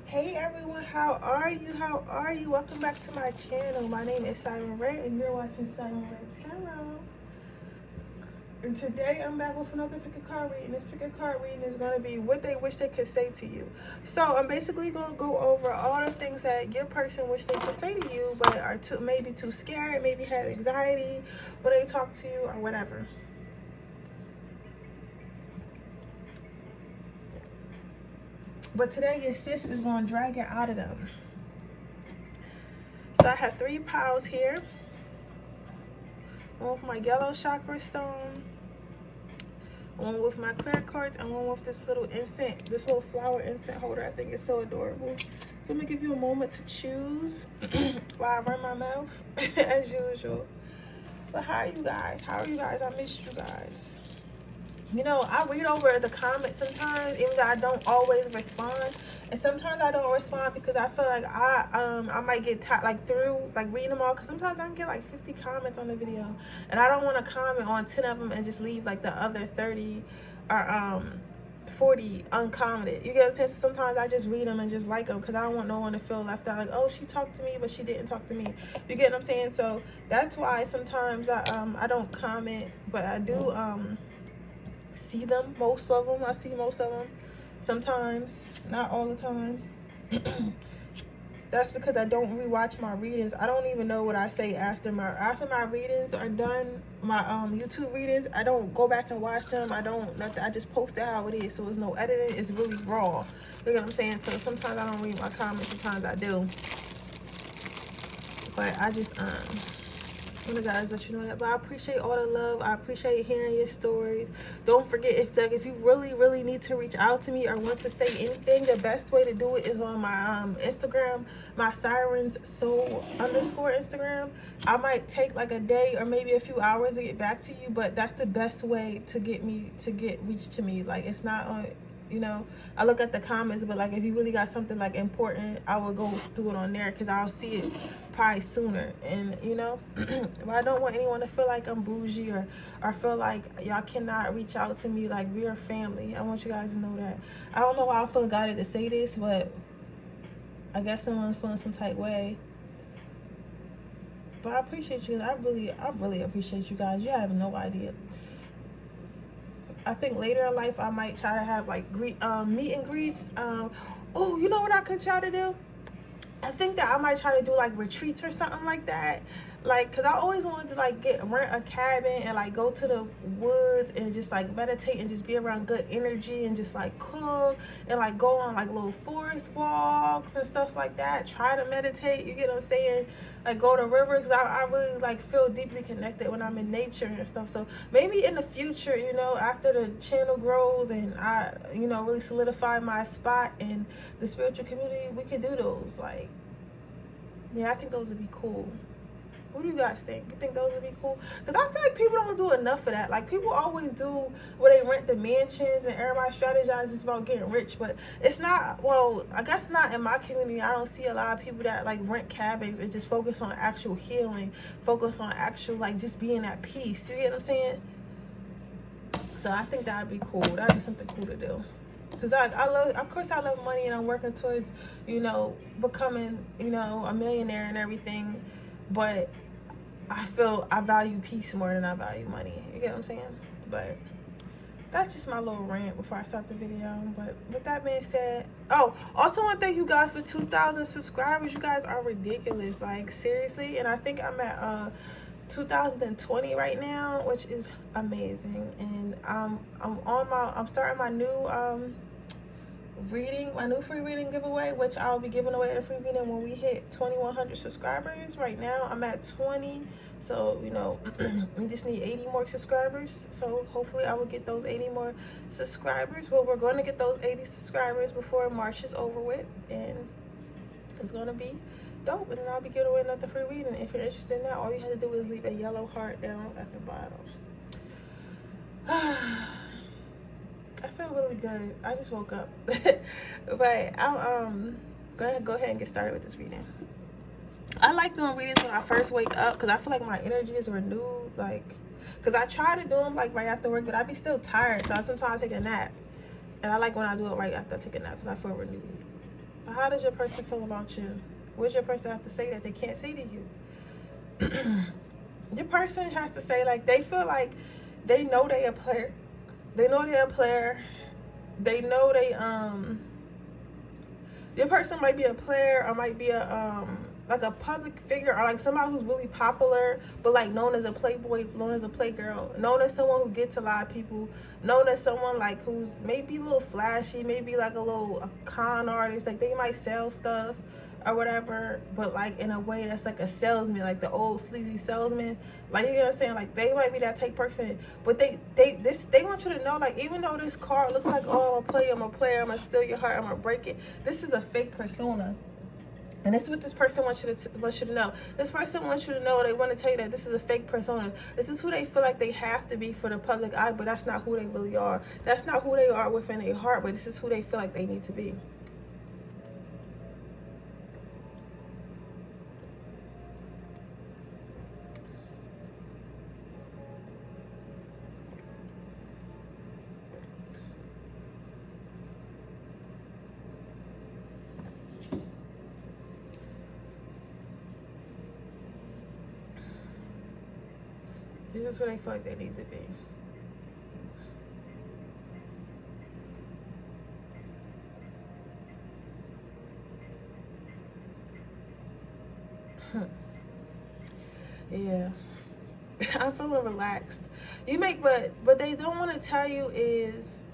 Hey everyone, how are you? How are you? Welcome back to my channel. My name is Siren Redd and you're watching Siren Redd Tarot. And today I'm back with another pick a card reading. This pick a card reading is going to be what they wish they could say to you. So I'm basically going to go over all the things that your person wish they could say to you, but are maybe too scared, maybe have anxiety when they talk to you or whatever. But today your sis is going to drag it out of them. So I have 3 piles here. One with my yellow chakra stone, one with my clear quartz, and one with this little incense, this little flower incense holder. I think it's so adorable. So I'm gonna give you a moment to choose while I run my mouth as usual. But how are you guys? How are you guys? I missed you guys. You know, I read over the comments sometimes, even though I don't always respond. And sometimes I don't respond because I feel like I might get through reading them all, because sometimes I can get like 50 comments on the video, and I don't want to comment on 10 of them and just leave like the other 30 or 40 uncommented. You get what I'm saying? Sometimes I just read them and just like them because I don't want no one to feel left out, like, oh, she talked to me but she didn't talk to me. You get what I'm saying? So that's why sometimes I don't comment, but I do see them. Most of them I see. Most of them sometimes, not all the time. That's because I don't rewatch my readings. I don't even know what I say after my readings are done. My YouTube readings, I don't go back and watch them. I don't nothing. I just post it how it is, so there's no editing. It's really raw. You know what I'm saying? So sometimes I don't read my comments, sometimes I do, but I just guys, let you know that. But I appreciate all the love. I appreciate hearing your stories. Don't forget, if you really need to reach out to me or want to say anything, the best way to do it is on my Instagram, my Sirens Soul _ Instagram. I might take like a day or maybe a few hours to get back to you, but that's the best way to get reach to me. Like, it's not on, you know, I look at the comments, but like if you really got something like important, I will go through it on there because I'll see it probably sooner. And you know, but I don't want anyone to feel like I'm bougie or feel like y'all cannot reach out to me. Like, we're family. I want you guys to know that. I don't know why I feel guided to say this, but I guess someone's feeling some type way. But I appreciate you. I really appreciate you guys. You have no idea. I think later in life I might try to have like meet and greets. Oh, you know what I could try to do? I think that I might try to do like retreats or something like that. Like, cause I always wanted to like rent a cabin and like go to the woods and just like meditate and just be around good energy and just like cook and like go on like little forest walks and stuff like that. Try to meditate, you get what I'm saying? Like go to rivers. I really like feel deeply connected when I'm in nature and stuff. So maybe in the future, you know, after the channel grows and I, you know, really solidify my spot in the spiritual community, we could do those. Like, yeah, I think those would be cool. What do you guys think? You think those would be cool? Because I feel like people don't do enough of that. Like, people always do where they rent the mansions and everybody strategizes about getting rich, but it's not, well, I guess not in my community. I don't see a lot of people that like rent cabins and just focus on actual healing, focus on actual like just being at peace. You get what I'm saying? So I think that would be cool. That would be something cool to do. Because I love, of course I love money and I'm working towards, you know, becoming, you know, a millionaire and everything. But I feel I value peace more than I value money. You get what I'm saying? But that's just my little rant before I start the video. But with that being said, oh, also want to thank you guys for 2,000 subscribers. You guys are ridiculous, like seriously. And I think I'm at 2020 right now, which is amazing. And I'm starting my new free reading giveaway, which I'll be giving away the free reading when we hit 2,100 subscribers. Right now I'm at 20, so you know, we just need 80 more subscribers. So hopefully I will get those 80 more subscribers. Well, we're going to get those 80 subscribers before March is over with, and it's going to be dope. And then I'll be giving away another free reading. If you're interested in that, all you have to do is leave a yellow heart down at the bottom. I feel really good. I just woke up. But I'm gonna go ahead and get started with this reading. I like doing readings when I first wake up because I feel like my energy is renewed. Like, because I try to do them like right after work, but I be still tired, so I sometimes take a nap. And I like when I do it right after I take a nap because I feel renewed. How does your person feel about you? What does your person have to say that they can't say to you? Your person has to say, like, they feel like they know they a player. They know they're a player. They know they, your person might be a player or might be a, like a public figure or like somebody who's really popular, but like known as a playboy, known as a playgirl, known as someone who gets a lot of people, known as someone like who's maybe a little flashy, maybe like a con artist, like they might sell stuff or whatever, but like in a way that's like a salesman, like the old sleazy salesman, like, you know what I'm saying, like they might be that type person, but they want you to know, like, even though this card looks like, oh, I'm a player, I'm gonna steal your heart, I'm gonna break it, this is a fake persona. And this is what this person wants you to know. This person wants you to know, they want to tell you that this is a fake persona. This is who they feel like they have to be for the public eye, but that's not who they really are. That's not who they are within their heart, but this is who they feel like they need to be. This is who they feel like they need to be. Yeah. I'm feeling relaxed. But they don't want to tell you is,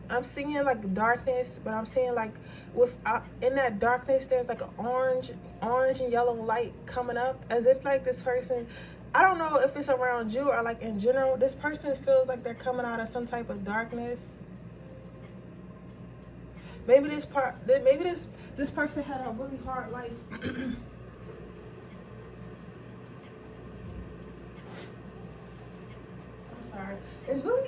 I'm seeing like darkness, but I'm seeing like in that darkness there's like an orange and yellow light coming up, as if like this person, I don't know if it's around you or like in general, this person feels like they're coming out of some type of darkness. Maybe this person had a really hard life.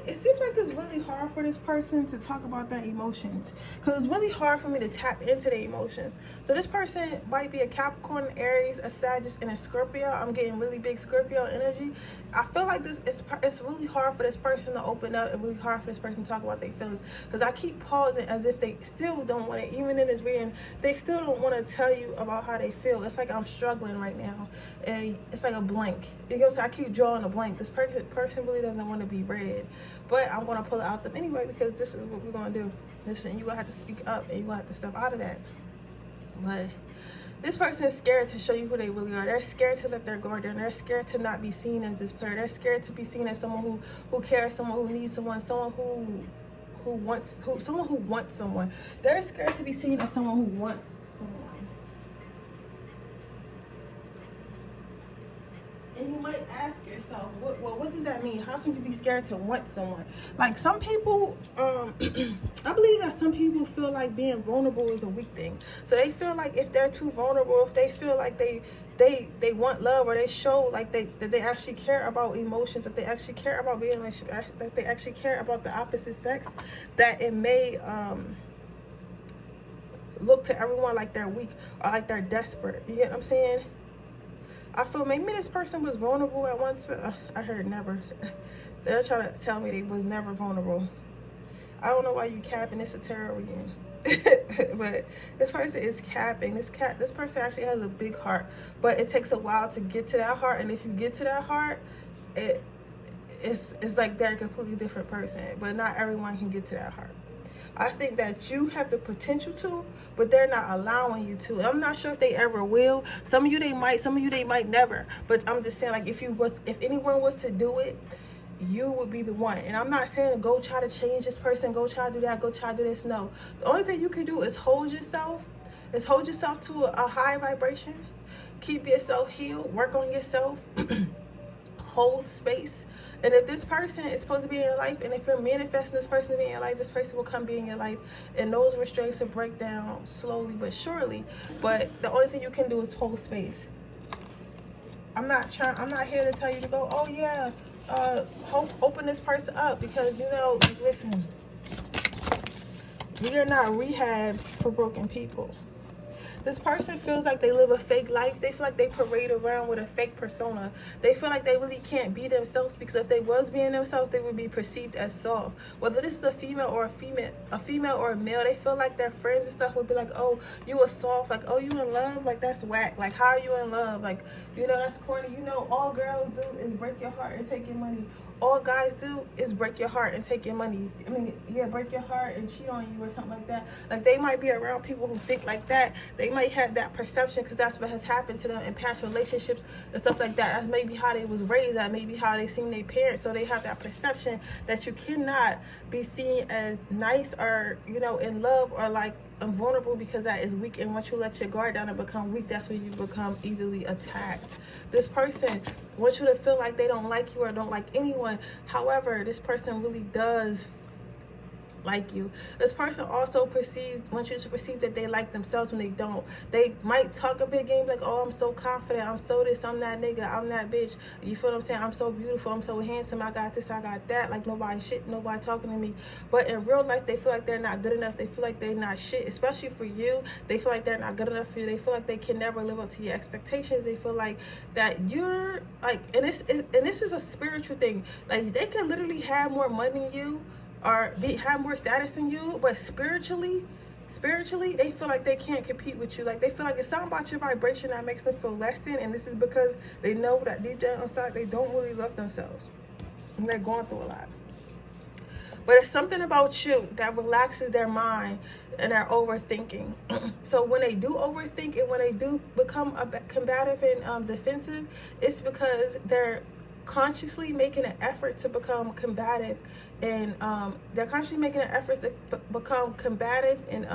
It seems like it's really hard for this person to talk about their emotions, because it's really hard for me to tap into their emotions. So this person might be a Capricorn, Aries, a Sagittarius, and a Scorpio. I'm getting really big Scorpio energy. I feel like it's really hard for this person to open up, and really hard for this person to talk about their feelings, because I keep pausing as if they still don't want to, even in this reading, they still don't want to tell you about how they feel. It's like I'm struggling right now, and it's like a blank. You know what I'm saying? I keep drawing a blank. This person really doesn't want to be read, but I'm going to pull it out them anyway, because this is what we're going to do. Listen, you're going to have to speak up, and you're going to have to step out of that. But this person is scared to show you who they really are. They're scared to let their guard down. They're scared to not be seen as this player. They're scared to be seen as someone who cares, someone who needs someone, someone who wants someone. They're scared to be seen as someone who wants someone. And you might ask yourself, what does that mean? How can you be scared to want someone? Like, some people, I believe that some people feel like being vulnerable is a weak thing. So they feel like if they're too vulnerable, if they feel like they want love, or they show like that they actually care about emotions, that they actually care about being in a relationship, that they actually care about the opposite sex, that it may look to everyone like they're weak or like they're desperate. You get what I'm saying? I feel maybe this person was vulnerable at once. I heard never. They're trying to tell me they was never vulnerable. I don't know why you capping. It's a tarot reading. But this person is capping. This person actually has a big heart, but it takes a while to get to that heart. And if you get to that heart, it's like they're a completely different person. But not everyone can get to that heart. I think that you have the potential to, but they're not allowing you to. I'm not sure if they ever will. Some of you they might, some of you they might never. But I'm just saying, like, if anyone was to do it, you would be the one. And I'm not saying go try to change this person, go try to do that, go try to do this. No. The only thing you can do is hold yourself to a high vibration. Keep yourself healed, work on yourself, hold space. And if this person is supposed to be in your life, and if you're manifesting this person to be in your life, this person will come be in your life, and those restraints will break down slowly but surely. But the only thing you can do is hold space. I'm not here to tell you to go, oh yeah, open this person up, because, you know, listen, we are not rehabs for broken people. This person feels like they live a fake life. They feel like they parade around with a fake persona. They feel like they really can't be themselves, because if they was being themselves, they would be perceived as soft. Whether this is a female or a female or a male, they feel like their friends and stuff would be like, oh, you are soft, like, oh, you in love, like, that's whack, like, how are you in love, like, you know, that's corny. You know, all girls do is break your heart and take your money. All guys do is break your heart and take your money. I mean, yeah, break your heart and cheat on you or something like that. Like, they might be around people who think like that. They might have that perception because that's what has happened to them in past relationships and stuff like that. That's maybe how they was raised. That maybe how they seen their parents. So they have that perception that you cannot be seen as nice or, you know, in love or like vulnerable, because that is weak. And once you let your guard down and become weak, that's when you become easily attacked. This person wants you to feel like they don't like you or don't like anyone. However, this person really does like you. This person also wants you to perceive that they like themselves when they don't. They might talk a big game like, oh, I'm so confident, I'm so this, I'm that nigga, I'm that bitch. You feel what I'm saying? I'm so beautiful, I'm so handsome, I got this, I got that. Like, nobody talking to me. But in real life, they feel like they're not good enough. They feel like they're not shit, especially for you. They feel like they're not good enough for you. They feel like they can never live up to your expectations. They feel like that you're like, and this is a spiritual thing. Like, they can literally have more money than you, or have more status than you, but spiritually they feel like they can't compete with you. Like, they feel like it's something about your vibration that makes them feel less than, and this is because they know that deep down inside they don't really love themselves and they're going through a lot. But it's something about you that relaxes their mind and their overthinking. So when they do overthink and when they do become combative and defensive, it's because they're consciously making an effort to become combative, and they're consciously making an effort to become combative and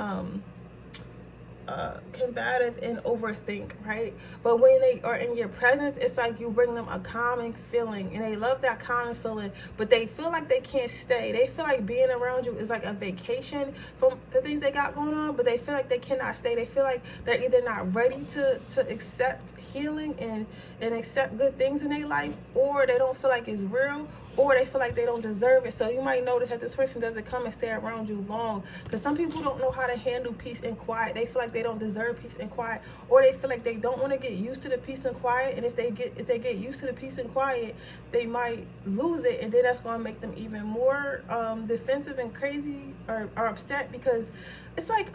overthink, right? But when they are in your presence, it's like you bring them a calming feeling, and they love that calming feeling, but they feel like they can't stay. They feel like being around you is like a vacation from the things they got going on, but they feel like they cannot stay. They feel like they're either not ready to accept healing and accept good things in their life, or they don't feel like it's real, or they feel like they don't deserve it. So you might notice that this person doesn't come and stay around you long, because some people don't know how to handle peace and quiet. They feel like they don't deserve peace and quiet, or they feel like they don't want to get used to the peace and quiet, and if they get used to the peace and quiet, they might lose it, and then that's going to make them even more defensive and crazy or upset, because it's like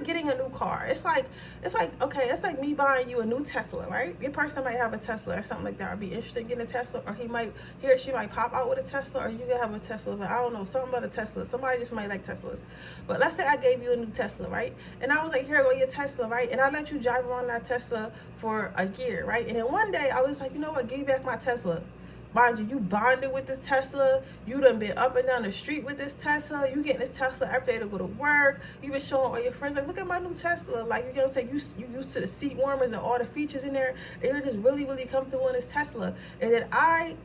getting a new car. It's like okay, it's like me buying you a new Tesla, right? Your person might have a Tesla or something like that, or be interested in getting a Tesla, or he or she might pop out with a Tesla, or you can have a Tesla, but I don't know, something about a Tesla. Somebody just might like Teslas. But let's say I gave you a new Tesla, right? And I was like, here, go your Tesla, right? And I let you drive around that Tesla for a year, right? And then one day I was like, you know what, give me back my Tesla. Mind you, you bonded with this Tesla. You done been up and down the street with this Tesla. You getting this Tesla every day to go to work. You been showing all your friends, like, look at my new Tesla. Like, you know what I'm saying? You used to the seat warmers and all the features in there. And you're just really, really comfortable in this Tesla. And then I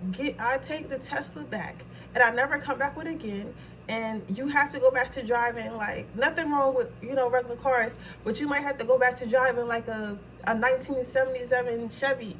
take the Tesla back, and I never come back with it again. And you have to go back to driving, like, nothing wrong with, you know, regular cars, but you might have to go back to driving like a 1977 Chevy,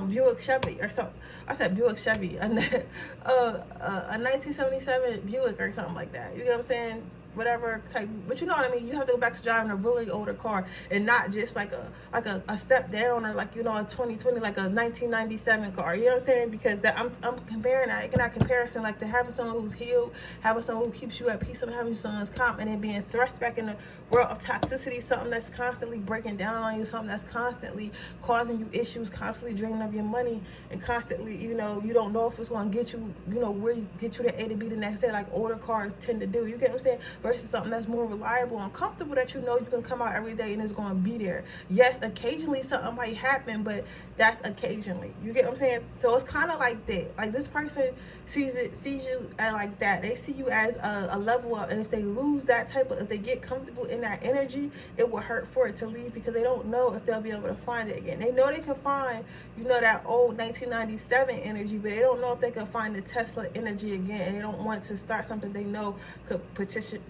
Buick Chevy or something. I said Buick Chevy, a 1977 Buick or something like that. You know what I'm saying? Whatever type, but you know what I mean. You have to go back to driving a really older car, and not just like a step down, or like, you know, a 2020, like a 1997 car. You know what I'm saying? Because that I'm comparing that. That comparison, like, to having someone who's healed, having someone who keeps you at peace, and having someone who's calm, and then being thrust back in the world of toxicity, something that's constantly breaking down on you, something that's constantly causing you issues, constantly draining of your money, and constantly, you know, you don't know if it's going to get you, you know, where you get you to A to B the next day, like older cars tend to do. You get what I'm saying? Versus something that's more reliable and comfortable, that you know you can come out every day and it's going to be there. Yes, occasionally something might happen, but that's occasionally. You get what I'm saying? So it's kind of like that. Like, this person sees you as like that. They see you as a level up, and if they lose that if they get comfortable in that energy, it will hurt for it to leave, because they don't know if they'll be able to find it again. They know they can find, you know, that old 1997 energy, but they don't know if they can find the Tesla energy again, and they don't want to start something they know could potentially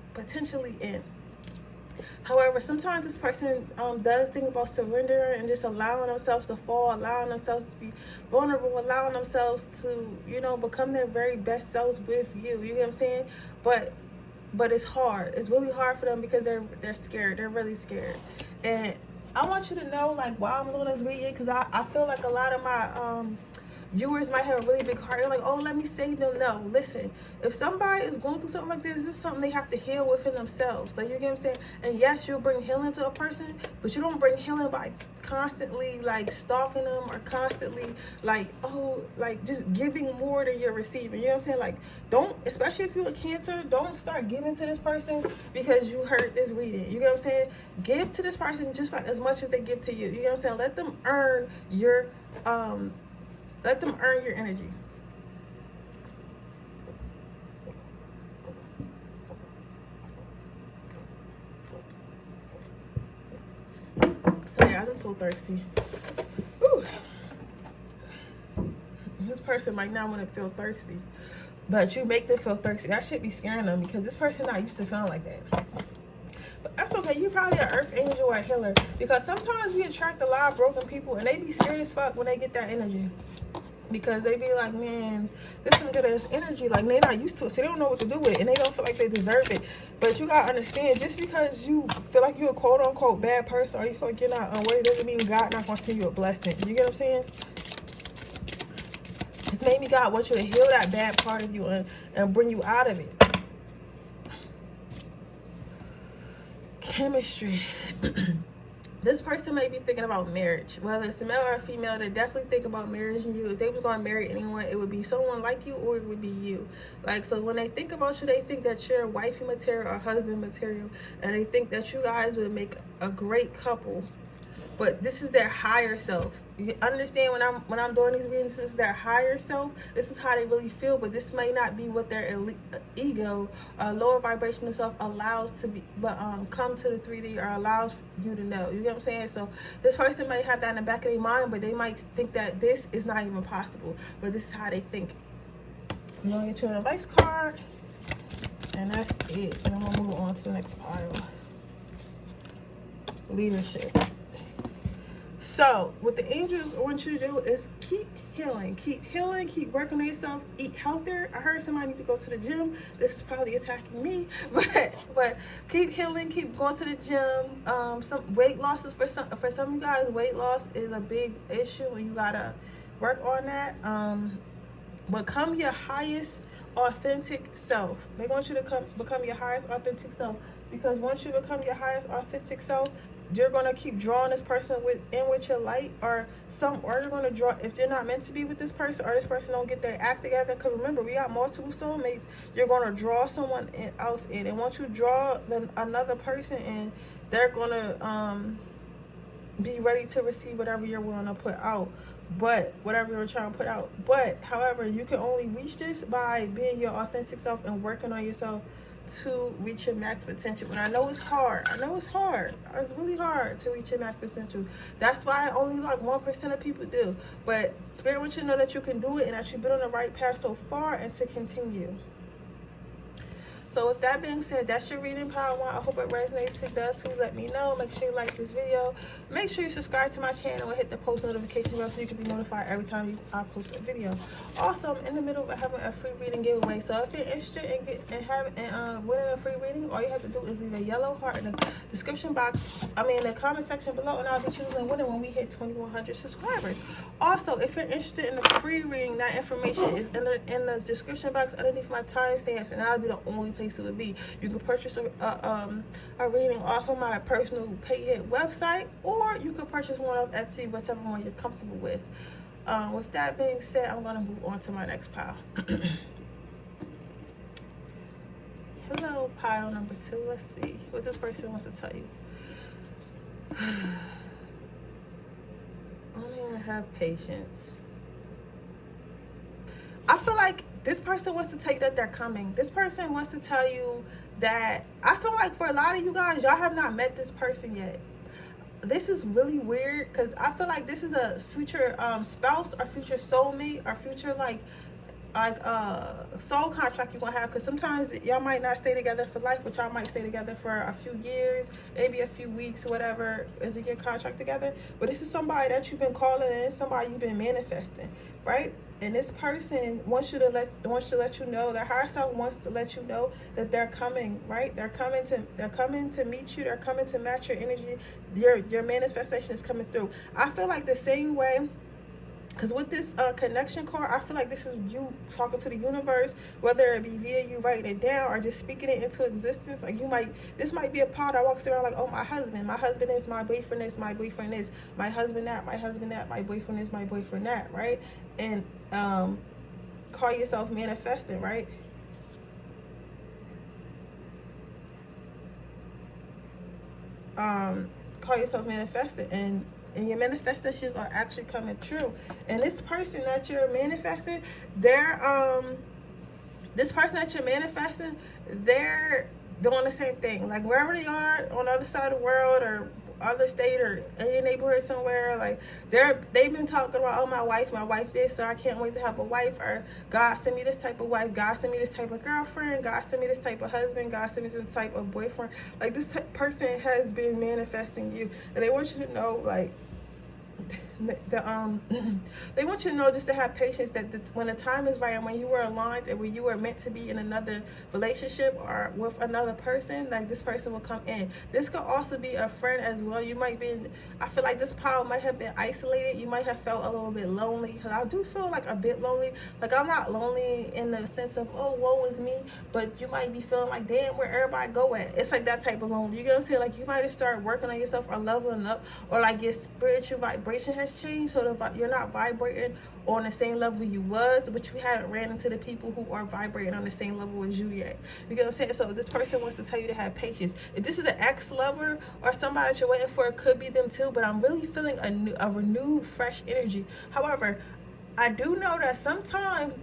end. However, sometimes this person does think about surrendering and just allowing themselves to fall, allowing themselves to be vulnerable, allowing themselves to, you know, become their very best selves with you. You get what I'm saying? But but it's hard. It's really hard for them because they're scared. They're really scared. And I want you to know, like, while I'm doing this reading, because I feel like a lot of my viewers might have a really big heart. You're like, oh, let me save them. No, listen, if somebody is going through something like this is something they have to heal within themselves. Like, you get what I'm saying? And yes, you'll bring healing to a person, but you don't bring healing by constantly like stalking them or constantly like, oh, like just giving more than you're receiving. You know what I'm saying? Like, don't, especially if you're a Cancer, don't start giving to this person because you heard this reading. You know what I'm saying? Give to this person just like as much as they give to you. You know what I'm saying? Let them earn your energy. So yeah, I'm so thirsty. Whew. This person might not want to feel thirsty, but you make them feel thirsty. That should be scaring them because this person not used to feeling like that. But that's okay. You probably an earth angel or a healer, because sometimes we attract a lot of broken people and they be scared as fuck when they get that energy. Because they be like, man, this one good ass energy. Like, they're not used to it, so they don't know what to do with it, and they don't feel like they deserve it. But you gotta understand, just because you feel like you're a quote unquote bad person, or you feel like you're not unworthy, doesn't mean God not gonna send you a blessing. You get what I'm saying? It's maybe God wants you to heal that bad part of you and bring you out of it. Chemistry. This person may be thinking about marriage. Whether it's a male or a female, they definitely think about marriage and you. If they was going to marry anyone, it would be someone like you or it would be you. Like, so when they think about you, they think that you're wifey material or husband material. And they think that you guys would make a great couple. But this is their higher self. You understand when I'm doing these readings, this is their higher self. This is how they really feel, but this may not be what their ego, lower vibrational self allows to be, but come to the 3D or allows you to know. You get what I'm saying? So this person might have that in the back of their mind, but they might think that this is not even possible. But this is how they think. I'm gonna get you an advice card, and that's it. And I'm gonna move on to the next pile. Leadership. So what the angels want you to do is keep healing, keep working on yourself, eat healthier. I heard somebody need to go to the gym. This is probably attacking me, but keep healing, keep going to the gym. Some weight losses for some of you guys, weight loss is a big issue and you gotta work on that. Become your highest authentic self. They want you to become your highest authentic self, because once you become your highest authentic self, you're gonna keep drawing this person in with your light, or you're gonna draw, if you're not meant to be with this person, or this person don't get their act together. Because remember, we got multiple soulmates. You're gonna draw someone else in, and once you draw another person in, they're gonna be ready to receive whatever you're willing to put out. But whatever you're trying to put out. But however, you can only reach this by being your authentic self and working on yourself to reach your max potential. And I know it's hard. It's really hard to reach your max potential. That's why only like 1% of people do. But Spirit wants you to know that you can do it and that you've been on the right path so far and to continue. So with that being said, that's your reading, Power One. I hope it resonates. If it does, please let me know. Make sure you like this video. Make sure you subscribe to my channel and hit the post notification bell so you can be notified every time I post a video. Also, I'm in the middle of having a free reading giveaway. So if you're interested in winning a free reading, all you have to do is leave a yellow heart in the description box. In the comment section below, and I'll be choosing winner when we hit 2,100 subscribers. Also, if you're interested in the free reading, that information is in the description box underneath my timestamps, and that'll be the only place it would be. You can purchase a reading off of my personal Payhit website, or you can purchase one off Etsy, whichever one you're comfortable with. With that being said, I'm going to move on to my next pile. Hello, pile number 2. Let's see what this person wants to tell you. Only have patience. I feel like this person wants to take that they're coming. This person wants to tell you that, I feel like for a lot of you guys, y'all have not met this person yet. This is really weird, because I feel like this is a future spouse or future soulmate or future like soul contract you're gonna have, because sometimes y'all might not stay together for life, but y'all might stay together for a few years, maybe a few weeks, whatever is in your contract together. But this is somebody that you've been calling in, somebody you've been manifesting, right? And this person wants to let you know, their higher self wants to let you know that they're coming, right? They're coming to meet you. They're coming to match your energy. Your manifestation is coming through. I feel like the same way, because with this connection card, I feel like this is you talking to the universe, whether it be via you writing it down or just speaking it into existence. Like this might be a part that walks around like, oh, my husband is, my boyfriend is, my boyfriend is, my husband that, my husband that, my boyfriend is, my boyfriend that, right? And call yourself manifesting, right? Call yourself manifesting, and your manifestations are actually coming true. And this person that you're manifesting, they're doing the same thing. Like wherever they are on the other side of the world or other state or in your neighborhood somewhere, like they've been talking about, oh, my wife this, so I can't wait to have a wife, or God send me this type of wife, God send me this type of girlfriend, God send me this type of husband, God send me this type of boyfriend. Like this person has been manifesting you, and they want you to know, like, they want you to know just to have patience, that when the time is right and when you were aligned and when you were meant to be in another relationship or with another person, like this person will come in. This could also be a friend as well. You might be I feel like this power might have been isolated. You might have felt a little bit lonely, because I do feel like a bit lonely. Like I'm not lonely in the sense of, oh, woe is me, but you might be feeling like, damn, where everybody go at. It's like that type of lonely. You get what I'm saying? Like you might have started working on yourself or leveling up, or like your spiritual vibration has changed, so you're not vibrating on the same level you was, but you haven't ran into the people who are vibrating on the same level as you yet. You get what I'm saying? So this person wants to tell you to have patience. If this is an ex-lover or somebody that you're waiting for, it could be them too, but I'm really feeling a renewed, fresh energy. However, I do know that sometimes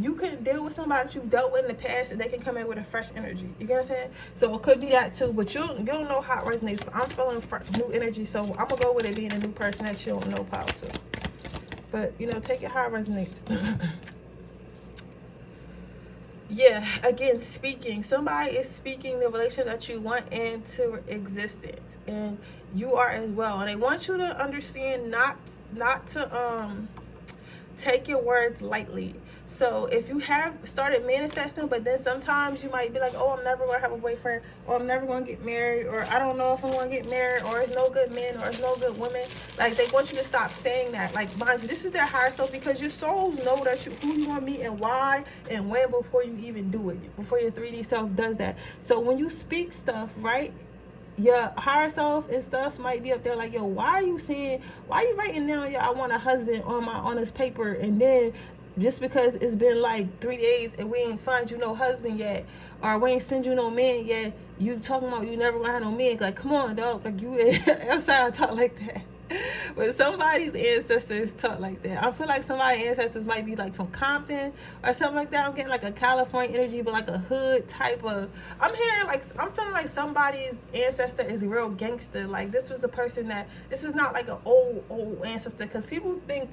you can deal with somebody that you dealt with in the past, and they can come in with a fresh energy. You get what I'm saying? So it could be that too, but you'll know how it resonates. But I'm feeling new energy, so I'm gonna go with it being a new person that you don't know power to. But you know, take it how it resonates. Yeah, again, speaking. Somebody is speaking the relationship that you want into existence, and you are as well. And they want you to understand not to take your words lightly. So if you have started manifesting, but then sometimes you might be like, oh, I'm never gonna have a boyfriend, or I'm never gonna get married, or I don't know if I'm gonna get married, or it's no good men, or it's no good women. Like they want you to stop saying that. Like, mind you, this is their higher self, because your souls know that who you want to meet and why and when before you even do it, before your 3D self does that. So when you speak stuff, right, your higher self and stuff might be up there like, yo, why are you writing down, yo, I want a husband on this paper, and then just because it's been like 3 days and we ain't find you no husband yet, or we ain't send you no man yet, you talking about you never gonna have no man. Like, come on, dog. Like, you I'm sorry I talk like that, but somebody's ancestors talk like that. I feel like somebody's ancestors might be like from Compton or something like that. I'm getting like a California energy, but like a hood type of, I'm feeling like somebody's ancestor is real gangster. Like this was the person that, this is not like an old ancestor, because people think,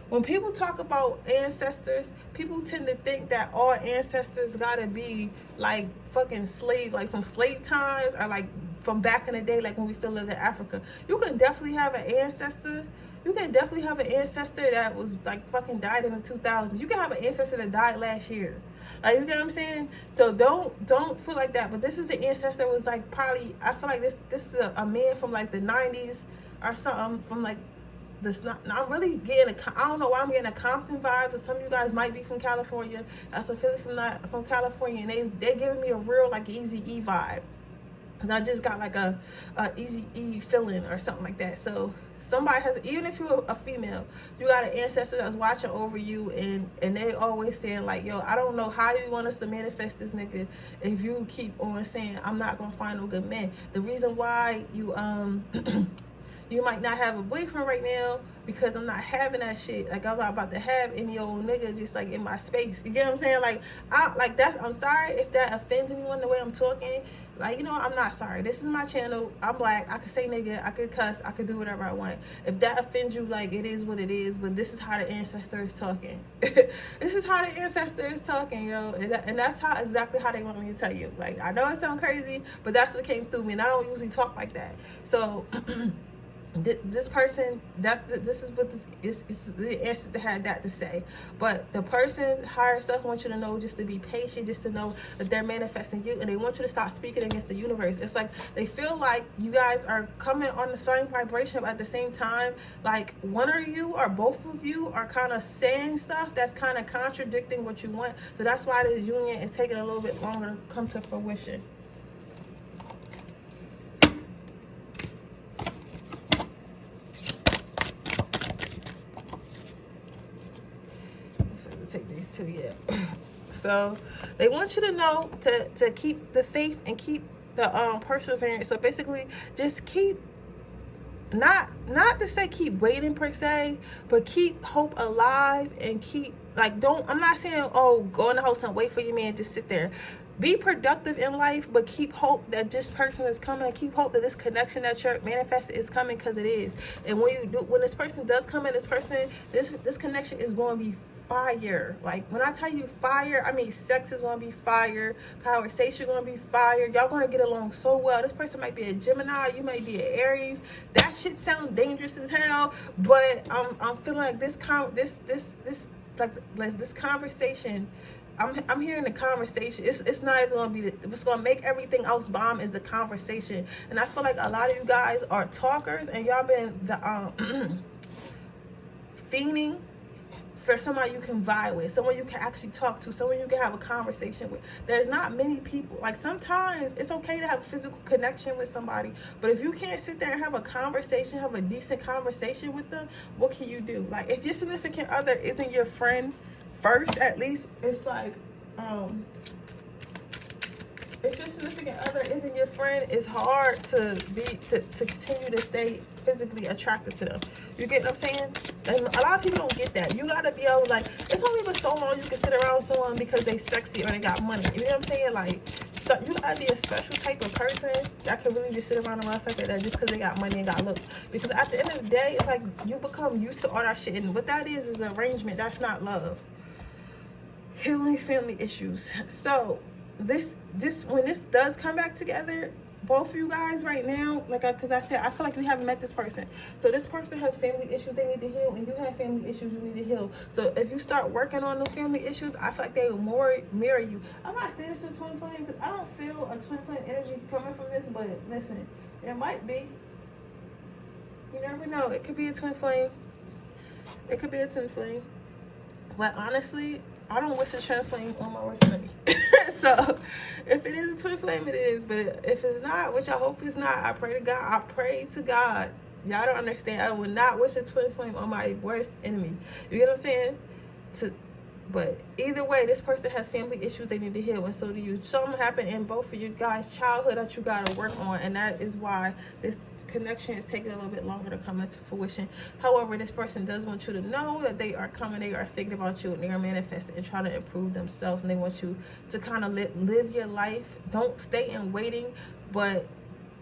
when people talk about ancestors, people tend to think that all ancestors gotta be like fucking slave, like from slave times, or like from back in the day, like when we still lived in Africa. You can definitely have an ancestor. You can definitely have an ancestor that was like fucking died in the 2000s. You can have an ancestor that died last year. Like, you get what I'm saying? So don't feel like that. But this is an ancestor that was like probably, I feel like this is a man from like the 90s or something, from like this. I'm really getting I don't know why I'm getting a Compton vibe, but some of you guys might be from California. That's a feeling from California, and they're giving me a real like Eazy-E vibe, because I just got like a Eazy-E feeling or something like that. So somebody has, even if you're a female, you got an ancestor that's watching over you, and they always saying like, yo, I don't know how you want us to manifest this nigga if you keep on saying I'm not gonna find no good man. The reason why you You might not have a boyfriend right now because I'm not having that shit. Like, I'm not about to have any old nigga just like in my space. You get what I'm saying? Like, I'm sorry if that offends anyone the way I'm talking. Like, you know, I'm not sorry. This is my channel. I'm black. I could say nigga. I could cuss. I could do whatever I want. If that offends you, like, it is what it is. But this is how the ancestor is talking. This is how the ancestor is talking, yo. And that's exactly how they want me to tell you. Like, I know it sounds crazy, but that's what came through me. And I don't usually talk like that. So... this person, this is what this is the answer to had that to say. But the person higher self wants you to know just to be patient, just to know that they're manifesting you, and they want you to stop speaking against the universe. It's like they feel like you guys are coming on the same vibration, but at the same time, like one of you or both of you are kind of saying stuff that's kind of contradicting what you want. So that's why this union is taking a little bit longer to come to fruition. Take these two, yeah. So they want you to know to keep the faith and keep the perseverance. So basically just keep not to say keep waiting per se, but keep hope alive and keep like I'm not saying, oh, go in the house and wait for your man, just sit there. Be productive in life, but keep hope that this person is coming, and keep hope that this connection that you're manifesting is coming, because it is. And when this person does come in, this connection is going to be fire. Like when I tell you fire, I mean sex is going to be fire, conversation going to be fire, y'all going to get along so well. This person might be a Gemini, you might be an Aries. That shit sound dangerous as hell, but I'm feeling like this conversation, I'm hearing the conversation. It's not even gonna be what's gonna make everything else bomb is the conversation. And I feel like a lot of you guys are talkers, and y'all been fiending for somebody you can vibe with, someone you can actually talk to, someone you can have a conversation with. There's not many people. Like sometimes it's okay to have a physical connection with somebody, but if you can't sit there and have a conversation, have a decent conversation with them, what can you do? Like if your significant other isn't your friend first, at least it's like if your significant other isn't your friend, it's hard to continue to stay physically attracted to them. You get what I'm saying? And a lot of people don't get that. You gotta be able, like, it's only for so long you can sit around someone because they sexy or they got money. You know what I'm saying? Like, so you gotta be a special type of person that can really just sit around a motherfucker that just because they got money and got looks. Because at the end of the day, it's like you become used to all that shit, and what that is arrangement. That's not love. Healing family issues. So when this does come back together, both of you guys right now, like because I said, I feel like we haven't met this person. So this person has family issues they need to heal, and you have family issues you need to heal. So if you start working on those family issues, I feel like they will more mirror you. I'm not saying it's a twin flame because I don't feel a twin flame energy coming from this, but listen, it might be. You never know. It could be a twin flame. It could be a twin flame. But honestly, I don't wish a twin flame on my worst enemy. So if it is a twin flame, it is. But if it's not, which I hope it's not, I pray to God. I pray to God. Y'all don't understand. I would not wish a twin flame on my worst enemy. You get what I'm saying? But either way, this person has family issues they need to heal, and so do you. Something happened in both of you guys' childhood that you got to work on, and that is why this connection is taking a little bit longer to come into fruition. However, this person does want you to know that they are coming, they are thinking about you, and they are manifesting and trying to improve themselves, and they want you to kind of live your life. Don't stay in waiting, but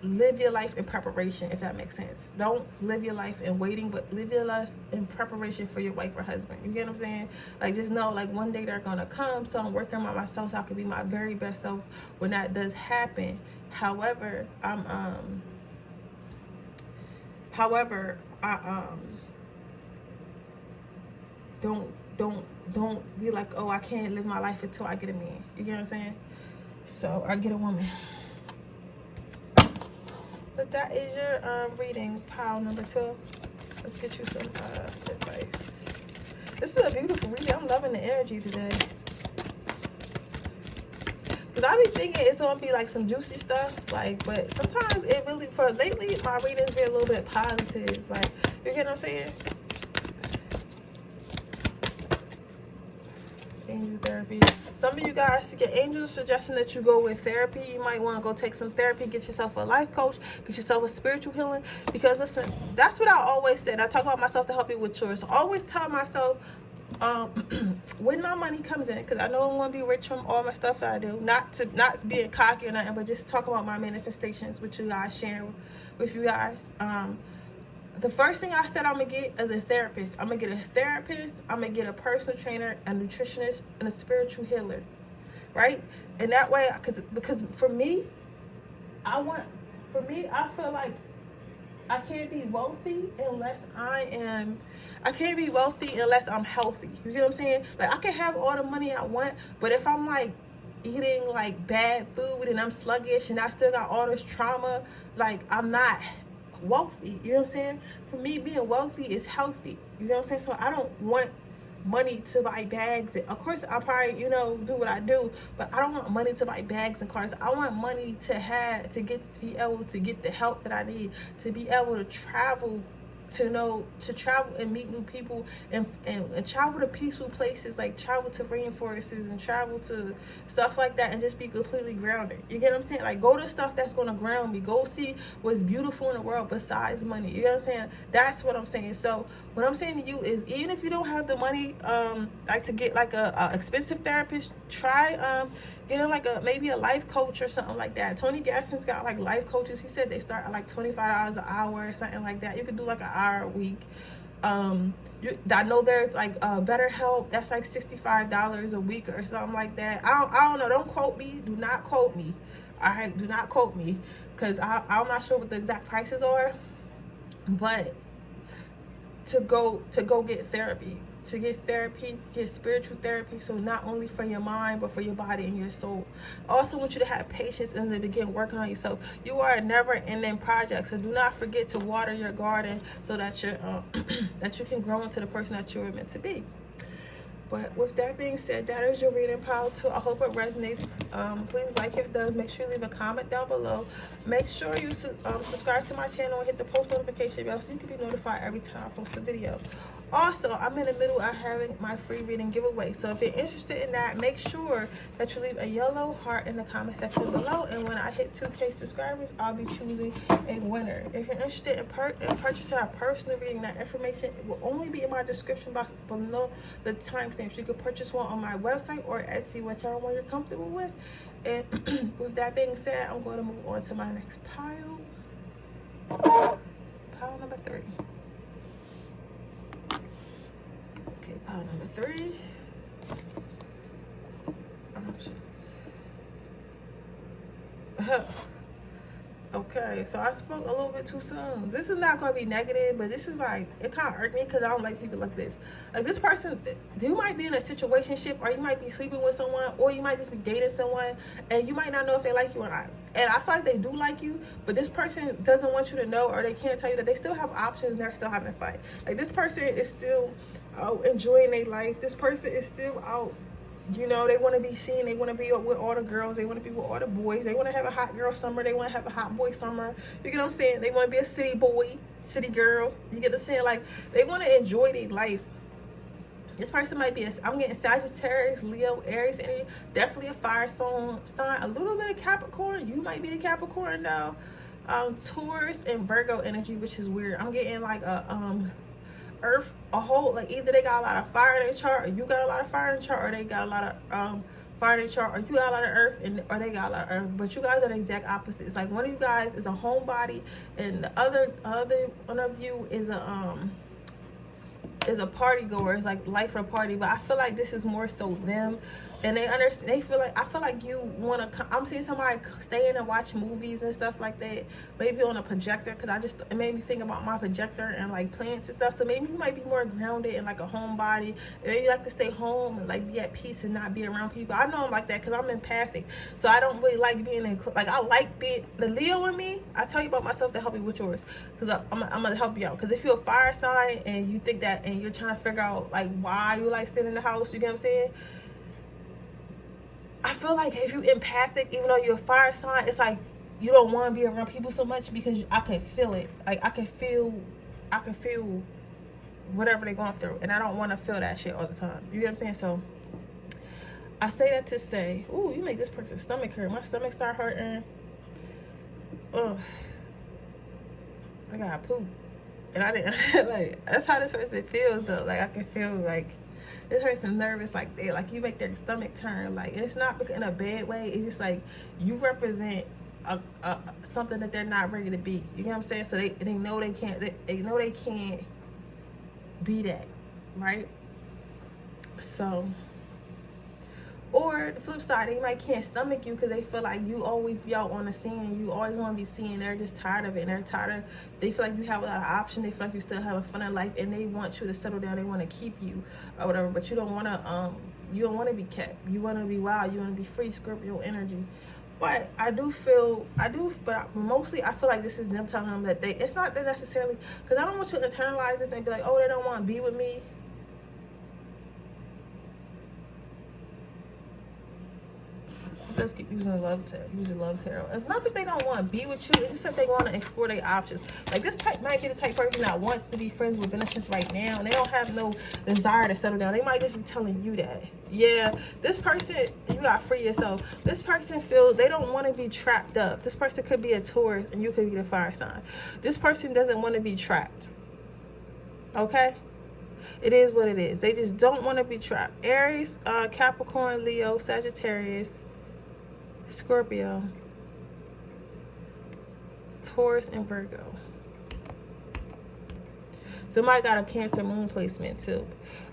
live your life in preparation, if that makes sense. Don't live your life in waiting, but live your life in preparation for your wife or husband. You get what I'm saying? Like, just know, like, one day they're gonna come, so I'm working on myself so I can be my very best self when that does happen. However, don't be like, oh, I can't live my life until I get a man. You get what I'm saying? So, I get a woman. But that is your reading, pile number 2. Let's get you some advice. This is a beautiful reading. I'm loving the energy today. Because I be thinking it's going to be like some juicy stuff. Like, but sometimes it really, lately, my readings be a little bit positive. Like, you get what I'm saying? angel therapy. Some of you guys, your angels are suggesting that you go with therapy. You might want to go take some therapy, get yourself a life coach, get yourself a spiritual healing. Because listen, that's what I always say. And I talk about myself to help you with yours. So I always tell myself, when my money comes in, because I know I'm going to be rich from all my stuff that I do, not being cocky or nothing, but just talk about my manifestations with you guys, sharing with you guys. The first thing I said I'm going to get is a therapist. I'm going to get a therapist. I'm going to get a personal trainer, a nutritionist, and a spiritual healer. Right? And that way, because for me, I feel like I can't be wealthy unless I can't be wealthy unless I'm healthy. You get what I'm saying? Like, I can have all the money I want, but if I'm like eating like bad food and I'm sluggish and I still got all this trauma, like, I'm not wealthy. You know what I'm saying? For me, being wealthy is healthy. You know what I'm saying? So I don't want money to buy bags. Of course, I'll probably, you know, do what I do, but I don't want money to buy bags and cars. I want money to be able to get the help that I need, to be able to travel, to travel and meet new people and travel to peaceful places, like travel to rainforests and travel to stuff like that and just be completely grounded. You get what I'm saying? Like, go to stuff that's going to ground me. Go see what's beautiful in the world besides money. You get what I'm saying? That's what I'm saying. So what I'm saying to you is, even if you don't have the money like to get like a expensive therapist, try getting like maybe a life coach or something like that. Tony Gaston's got like life coaches. He said they start at like $25 an hour or something like that. You could do like an hour a week. I know there's like BetterHelp. That's like $65 a week or something like that. I don't know. Don't quote me. Do not quote me. All right, do not quote me, because I'm not sure what the exact prices are. But to go get therapy. To get therapy, get spiritual therapy, so not only for your mind, but for your body and your soul. I also want you to have patience and to begin working on yourself. You are a never-ending project, so do not forget to water your garden so that that you can grow into the person that you were meant to be. But with that being said, that is your reading pile too. I hope it resonates. Please like if it does. Make sure you leave a comment down below. Make sure you subscribe to my channel and hit the post notification bell so you can be notified every time I post a video. Also, I'm in the middle of having my free reading giveaway. So if you're interested in that, make sure that you leave a yellow heart in the comment section below. And when I hit 2K subscribers, I'll be choosing a winner. If you're interested in purchasing a personal reading, that information will only be in my description box below the timestamps. You can purchase one on my website or Etsy, whichever one you're comfortable with. And with that being said, I'm going to move on to my next pile. Pile number 3. Okay, pile number 3. Options. Okay, so I spoke a little bit too soon. This is not going to be negative, but this is like, it kind of irked me because I don't like people like this. Like, this person, you might be in a situationship, or you might be sleeping with someone, or you might just be dating someone, and you might not know if they like you or not. And I feel like they do like you, but this person doesn't want you to know, or they can't tell you that they still have options and they're still having fun. Like, this person is still out enjoying their life. This person is still out. You know, they want to be seen. They want to be with all the girls. They want to be with all the boys. They want to have a hot girl summer. They want to have a hot boy summer. You get what I'm saying? They want to be a city boy, city girl. You get the saying? Like, they want to enjoy their life. This person might be I'm getting Sagittarius, Leo, Aries energy. Definitely a fire sign. A little bit of Capricorn. You might be the Capricorn though. Taurus and Virgo energy, which is weird. I'm getting like a Earth, a whole, like, either they got a lot of fire in their chart, or you got a lot of fire in the chart, or they got a lot of fire in their chart, or you got a lot of earth, or they got a lot of earth. But you guys are the exact opposite. It's like one of you guys is a homebody, and the other one of you is a party goer. It's like life for a party. But I feel like this is more so them, and they understand. They feel like, I feel like you want to. I'm seeing somebody stay in and watch movies and stuff like that, maybe on a projector, because it made me think about my projector and like plants and stuff. So maybe you might be more grounded in like a homebody, and maybe you like to stay home and like be at peace and not be around people. I know I'm like that because I'm empathic, so I don't really like being in, like, I like being the Leo in me. I tell you about myself to help you with yours, because I'm gonna help you out. Because if you're a fire sign and you think that, and you're trying to figure out like why you like staying in the house, you get what I'm saying? I feel like if you're empathic, even though you're a fire sign, it's like you don't want to be around people so much, because I can feel it. Like, I can feel whatever they're going through, and I don't want to feel that shit all the time. You get what I'm saying? So I say that to say, ooh, you make this person's stomach hurt. My stomach start hurting. Ugh. I gotta poop. And I didn't, like, that's how this person feels, though. Like, I can feel, like, this person's nervous, like, you make their stomach turn. Like, and it's not in a bad way. It's just, like, you represent something that they're not ready to be. You know what I'm saying? So they know they can't, they know they can't be that, right? So, or the flip side, they might can't stomach you because they feel like you always be out on the scene. You always want to be seen. They're just tired of it. And they're tired of, they feel like you have a lot of options. They feel like you still have a fun in life, and they want you to settle down. They want to keep you or whatever, but you don't want to be kept. You want to be wild. You want to be free, Scorpio energy. But but mostly I feel like this is them telling them that it's not that necessarily, because I don't want you to internalize this and be like, oh, they don't want to be with me. Let's keep using love tarot. It's not that they don't want to be with you. It's just that they want to explore their options. Like, this type might be the type person that wants to be friends with benefits right now, and they don't have no desire to settle down. They might just be telling you that. Yeah, this person, you got to free yourself. This person feels they don't want to be trapped up. This person could be a Taurus, and you could be the fire sign. This person doesn't want to be trapped. Okay? It is what it is. They just don't want to be trapped. Aries, Capricorn, Leo, Sagittarius, Scorpio, Taurus, and Virgo. Somebody got a Cancer moon placement too.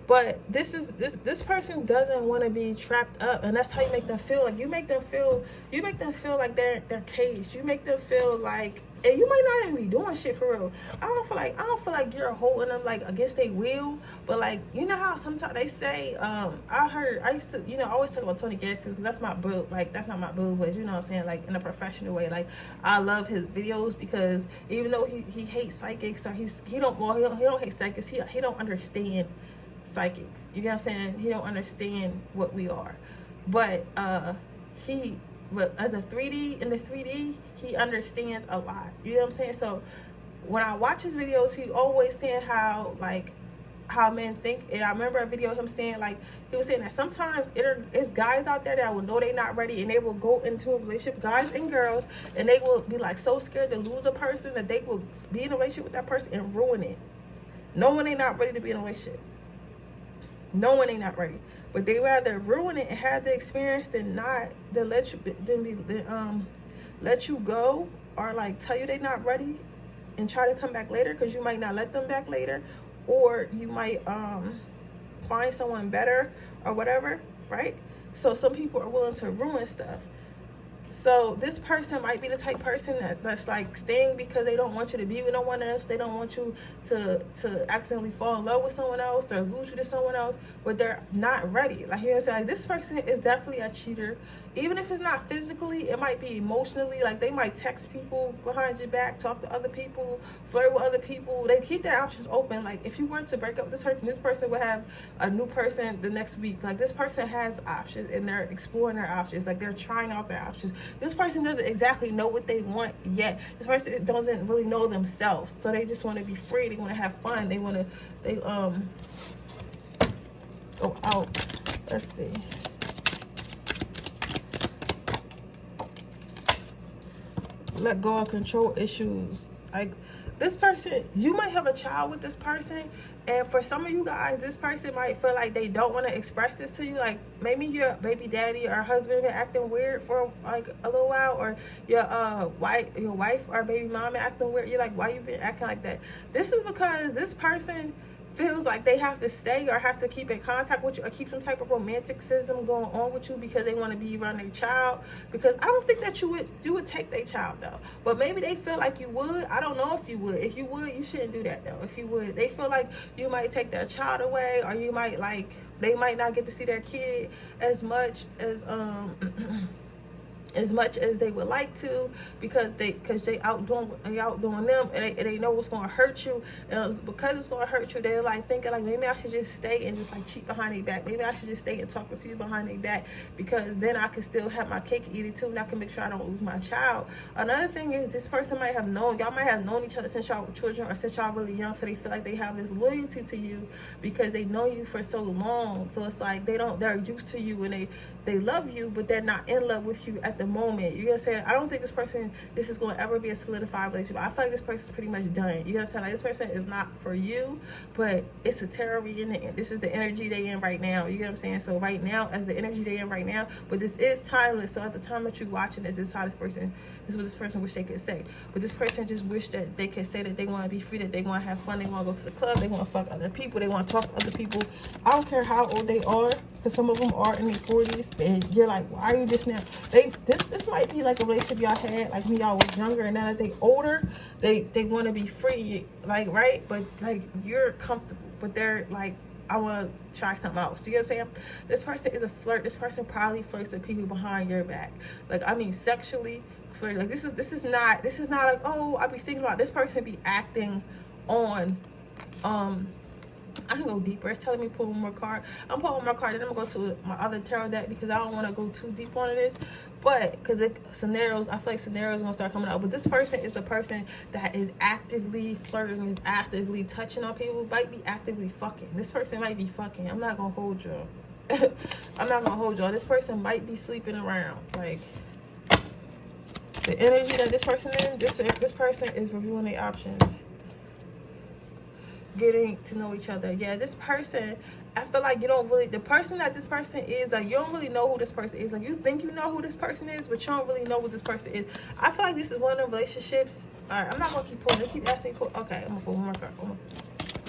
But this person doesn't want to be trapped up, and that's how you make them feel. Like, you make them feel like they're caged. You make them feel like, and you might not even be doing shit for real. I don't feel like you're holding them like against their will, but like, you know how sometimes they say, I used to, I always talk about Tony Gaskins because that's my boo. Like, that's not my boo, but you know what I'm saying, like, in a professional way. Like, I love his videos because even though he hates psychics, or he don't hate psychics, he don't understand psychics. You know what I'm saying? He don't understand what we are. But but as a 3D, in the 3D, he understands a lot. You know what I'm saying? So when I watch his videos, he always saying how men think. And I remember a video of him saying, like, he was saying that sometimes it's guys out there that will know they're not ready, and they will go into a relationship, guys and girls, and they will be like so scared to lose a person that they will be in a relationship with that person and ruin it. Knowing they're not ready to be in a relationship. Knowing they're not ready, but they rather ruin it and have the experience than let you go, or like tell you they're not ready and try to come back later, because you might not let them back later, or you might find someone better or whatever, right? So some people are willing to ruin stuff. So this person might be the type person that's like staying because they don't want you to be with no one else. They don't want you to accidentally fall in love with someone else or lose you to someone else, but they're not ready. Like, you know what I'm saying? Like, this person is definitely a cheater. Even if it's not physically, it might be emotionally. Like, they might text people behind your back, talk to other people, flirt with other people. They keep their options open. Like, if you were to break up with this person would have a new person the next week. Like, this person has options, and they're exploring their options. Like, they're trying out their options. This person doesn't exactly know what they want yet. This person doesn't really know themselves. So they just want to be free. They want to have fun. They go out. Let's see. Let go of control issues. Like, this person, you might have a child with this person, and for some of you guys, this person might feel like they don't want to express this to you. Like, maybe your baby daddy or husband been acting weird for like a little while, or your wife or baby mama acting weird. You're like, why you been acting like that? This is because this person feels like they have to stay or have to keep in contact with you or keep some type of romanticism going on with you because they want to be around their child. Because I don't think that you would take their child though, but maybe they feel like you would. I don't know if you would. If you would, you shouldn't do that though. If you would, they feel like you might take their child away, or you might, like, they might not get to see their kid as much as as much as they would like to, because they outdoing them, and they know what's going to hurt you, and because it's going to hurt you, they're like thinking like, maybe I should just stay and just like cheat behind their back. Maybe I should just stay and talk to you behind their back, because then I can still have my cake and eat it too, and I can make sure I don't lose my child. Another thing is, this person might have known, y'all might have known each other since y'all were children, or since y'all really young, so they feel like they have this loyalty to you because they know you for so long. So it's like they're used to you, and they love you, but they're not in love with you at the moment. You know what I'm saying? I don't think this is going to ever be a solidified relationship. I feel like this person's pretty much done. You know what I'm saying? Like, this person is not for you, but it's a terror in the end. This is the energy they in right now. You know what I'm saying? So right now, as the energy they in right now, but this is timeless. So at the time that you're watching this is what this person wish they could say. But this person just wish that they could say that they want to be free, that they want to have fun, they want to go to the club, they want to fuck other people, they want to talk to other people. I don't care how old they are, because some of them are in their 40s, and you're like, why are you just now? This might be like a relationship y'all had like when y'all was younger, and now that they older, they want to be free, like, right? But like, you're comfortable, but they're like, I want to try something else. You know what I'm saying? This person is a flirt. This person probably flirts with people behind your back. Like, I mean, sexually flirt. Like, this is not like, oh, I be thinking about this person be acting on, I can go deeper. It's telling me pull one more card. I'm pulling one more card, then I'm gonna go to my other tarot deck, because I don't want to go too deep on this. But because scenarios, I feel like scenarios are gonna start coming out. But this person is a person that is actively flirting, is actively touching on people, might be actively fucking. This person might be fucking. I'm not gonna hold y'all. I'm not gonna hold y'all. This person might be sleeping around. Like, the energy that this person in, this person is reviewing their options, getting to know each other. Yeah, this person, I feel like you don't really, the person that this person is, like, you don't really know who this person is. Like, you think you know who this person is, but you don't really know who this person is. I feel like this is one of the relationships. All right, I'm not gonna keep pulling. They keep asking me pull. Okay, I'm gonna pull one more card.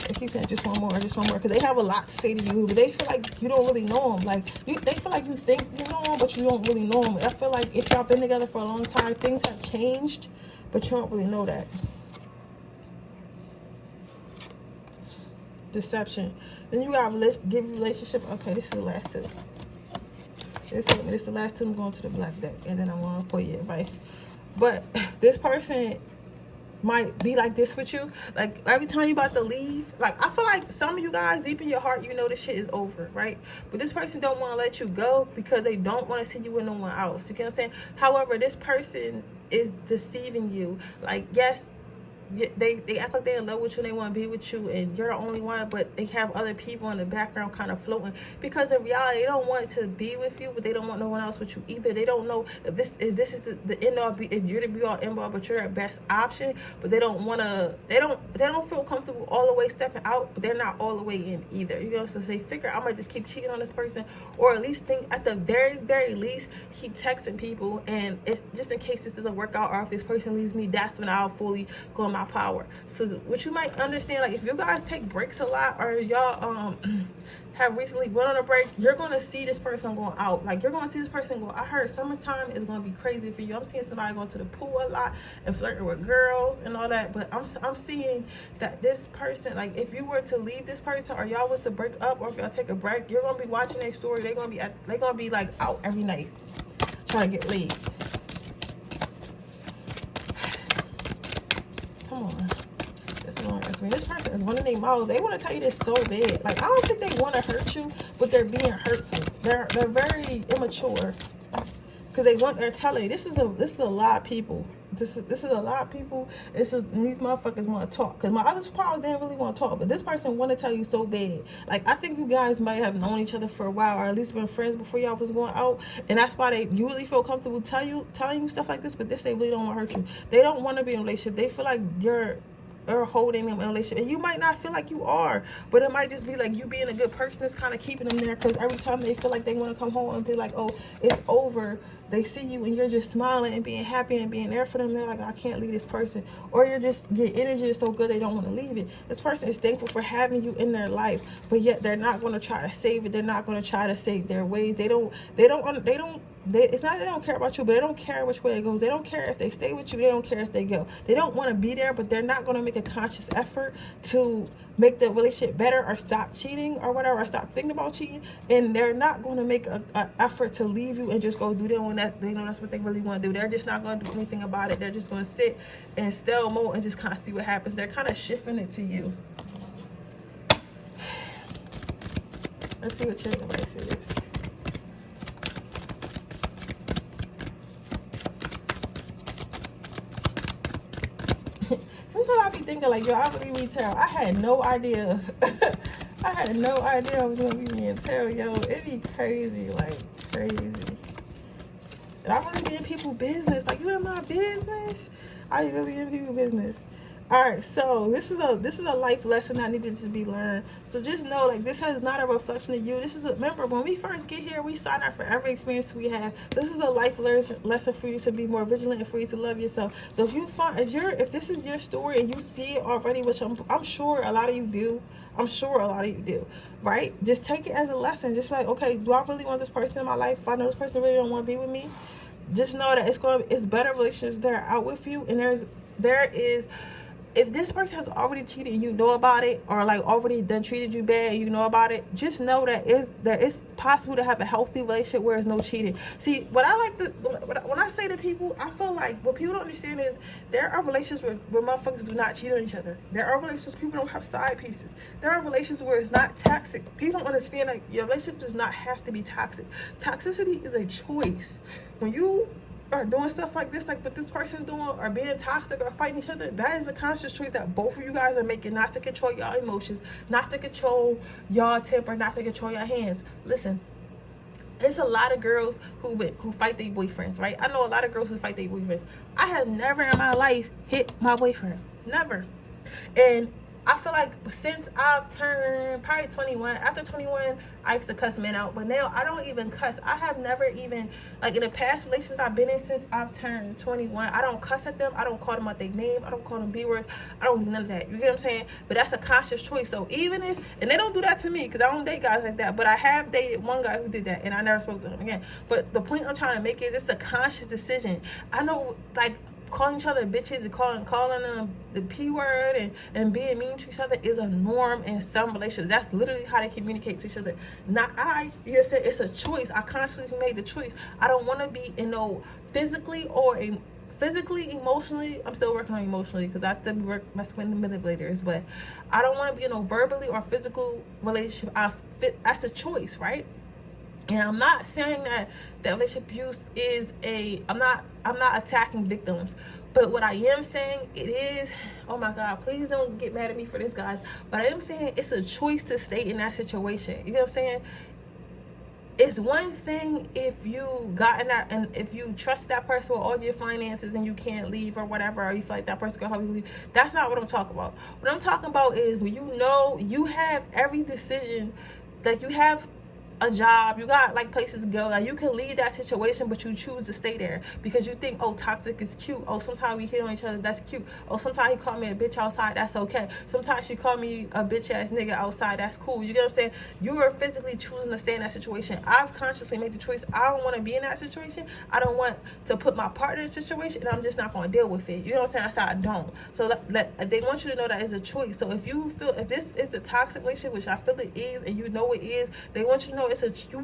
They keep saying just one more, because they have a lot to say to you, but they feel like you don't really know them. Like, they feel like you think you know them, but you don't really know them. I feel like if y'all been together for a long time, things have changed, but you don't really know that. Deception. Then you got give relationship. Okay, this is the last two. This is the last two. I'm going to the black deck, and then I'm going to put your advice. But this person might be like this with you. Like, every time you about to leave, like, I feel like some of you guys deep in your heart, you know this shit is over, right? But this person don't want to let you go because they don't want to see you with no one else. You get what I'm saying? However, this person is deceiving you. Like, yes, they act like they're in love with you and they want to be with you, and you're the only one, but they have other people in the background kind of floating, because in reality they don't want to be with you, but they don't want no one else with you either. They don't know if this is the end all, if you're the be all end all, but you're their best option, but they don't want to, they don't feel comfortable all the way stepping out, but they're not all the way in either. You know, so they figure I might just keep cheating on this person, or at least think, at the very least, keep texting people, and if just in case this doesn't work out, or if this person leaves me, that's when I'll fully go in my power. So what you might understand, like, if you guys take breaks a lot, or y'all have recently went on a break, you're gonna see this person going out. Like, you're gonna see this person go. I heard summertime is gonna be crazy for you. I'm seeing somebody going to the pool a lot and flirting with girls and all that, but I'm seeing that this person, like, if you were to leave this person, or y'all was to break up, or if y'all take a break, you're gonna be watching their story. They're gonna be like out every night trying to get laid. Come on. This person is running their mouths. They want to tell you this so bad. Like, I don't think they want to hurt you, but they're being hurtful. They're very immature, because they're telling you this is a lot of people. This is a lot of people. These motherfuckers want to talk, because my other powers didn't really want to talk, but this person want to tell you so bad. Like, I think you guys might have known each other for a while, or at least been friends before y'all was going out, and that's why you really feel comfortable telling you stuff like this. But they really don't want to hurt you. They don't want to be in a relationship. They feel like you're holding them in a relationship, and you might not feel like you are, but it might just be like you being a good person that's kind of keeping them there, because every time they feel like they want to come home and be like, oh, it's over, they see you and you're just smiling and being happy and being there for them, they're like, I can't leave this person. Or your energy is so good they don't want to leave it. This person is thankful for having you in their life, but yet they're not going to try to save it. They're not going to try to save their ways. They don't It's not they don't care about you, but they don't care which way it goes. They don't care if they stay with you. They don't care if they go. They don't want to be there, but they're not going to make a conscious effort to make the relationship better or stop cheating or whatever, or stop thinking about cheating. And they're not going to make an effort to leave you and just go do them when that they know that's what they really want to do. They're just not going to do anything about it. They're just going to sit and stale mode and just kind of see what happens. They're kind of shifting it to you. Let's see what your advice is. Sometimes I be thinking like, yo, I really read tarot. I had no idea. I had no idea I was gonna be reading tarot, yo. It be crazy, like crazy. And I really be in people's business. Like, you in my business? I be really in people's business. Alright, so this is a life lesson that needed to be learned. So just know, like, this is not a reflection of you. This is remember, when we first get here, we sign up for every experience we have. This is a life lesson for you to be more vigilant and for you to love yourself. So if this is your story and you see it already, which I'm sure a lot of you do. I'm sure a lot of you do, right? Just take it as a lesson. Just like, okay, do I really want this person in my life? If I know this person really don't want to be with me, just know that it's better relationships that are out with you. And there is if this person has already cheated and you know about it, or like already done treated you bad and you know about it, just know that it's possible to have a healthy relationship where there's no cheating. See, when I say to people, I feel like what people don't understand is there are relationships where motherfuckers do not cheat on each other. There are relationships people don't have side pieces. There are relationships where it's not toxic. People don't understand that your relationship does not have to be toxic. Toxicity is a choice. When you are doing stuff like this, like what this person doing, or being toxic or fighting each other, that is a conscious choice that both of you guys are making, not to control y'all emotions, not to control y'all temper, not to control your hands. Listen, there's a lot of girls who fight their boyfriends, right? I know a lot of girls who fight their boyfriends. I have never in my life hit my boyfriend, never. And I feel like since I've turned probably 21, after 21, I used to cuss men out. But now I don't even cuss. I have never even, like in the past relationships I've been in since I've turned 21, I don't cuss at them. I don't call them out their name. I don't call them B words. I don't do none of that. You get what I'm saying? But that's a conscious choice. So even if, and they don't do that to me because I don't date guys like that. But I have dated one guy who did that and I never spoke to him again. But the point I'm trying to make is it's a conscious decision. I know, like, calling each other bitches and calling them the P word and being mean to each other is a norm in some relationships. That's literally how they communicate to each other. Not you said it's a choice. I consciously made the choice. I don't want to be in no physically, emotionally. I'm still working on emotionally because I still be messing with manipulators, but I don't want to be in no verbally or physical relationship. That's a choice, right? And I'm not saying that relationship abuse is I'm not attacking victims. But what I am saying, it is, oh my God, please don't get mad at me for this, guys. But I am saying it's a choice to stay in that situation. You know what I'm saying? It's one thing if you got in that, and if you trust that person with all your finances and you can't leave or whatever, or you feel like that person can help you leave. That's not what I'm talking about. What I'm talking about is when you know you have every decision, that you have a job, you got like places to go, like you can leave that situation, but you choose to stay there because you think, oh, toxic is cute. Oh, sometimes we hit on each other, that's cute. Oh, sometimes he called me a bitch outside, that's okay. Sometimes she called me a bitch ass nigga outside, that's cool. You get what I'm saying? You are physically choosing to stay in that situation. I've consciously made the choice. I don't want to be in that situation. I don't want to put my partner in a situation, and I'm just not going to deal with it. You know what I'm saying? That's how I don't. So they want you to know that it's a choice. So if you feel, if this is a toxic relationship, which I feel it is, and you know it is, they want you to know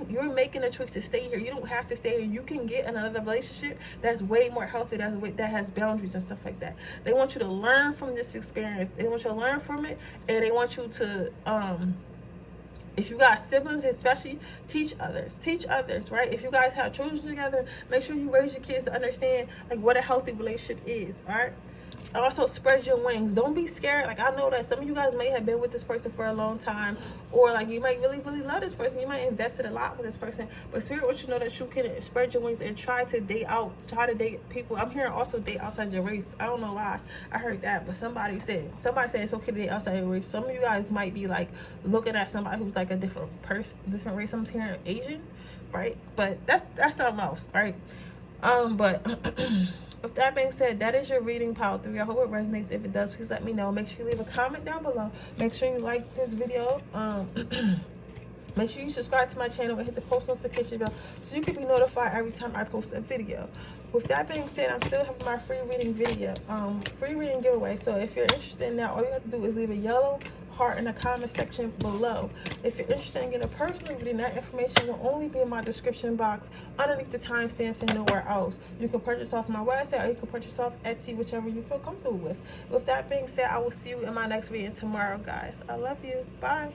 you're making a choice to stay here. You don't have to stay here. You can get another relationship that's way more healthy, that has boundaries and stuff like that. They want you to learn from this experience. They want you to learn from it, and they want you to if you got siblings, especially, teach others, right? If you guys have children together, make sure you raise your kids to understand like what a healthy relationship is. All right. Also, spread your wings. Don't be scared. Like, I know that some of you guys may have been with this person for a long time, or like you might really, really love this person. You might invested a lot with this person, but Spirit wants you to know that you can spread your wings and try to date people. I'm hearing also date outside your race. I don't know why I heard that, but somebody said it's okay to date outside your race. Some of you guys might be like looking at somebody who's like a different race. I'm hearing Asian, right? But that's something else, right? But with that being said, that is your reading, Power 3. I hope it resonates. If it does, please let me know. Make sure you leave a comment down below. Make sure you like this video. Make sure you subscribe to my channel and hit the post notification bell so you can be notified every time I post a video. With that being said, I'm still having my free reading giveaway. So if you're interested in that, all you have to do is leave a yellow heart in the comment section below. If you're interested in getting a personal reading, that information will only be in my description box underneath the timestamps and nowhere else. You can purchase off my website or you can purchase off Etsy, whichever you feel comfortable with. With that being said, I will see you in my next reading tomorrow, guys. I love you. Bye.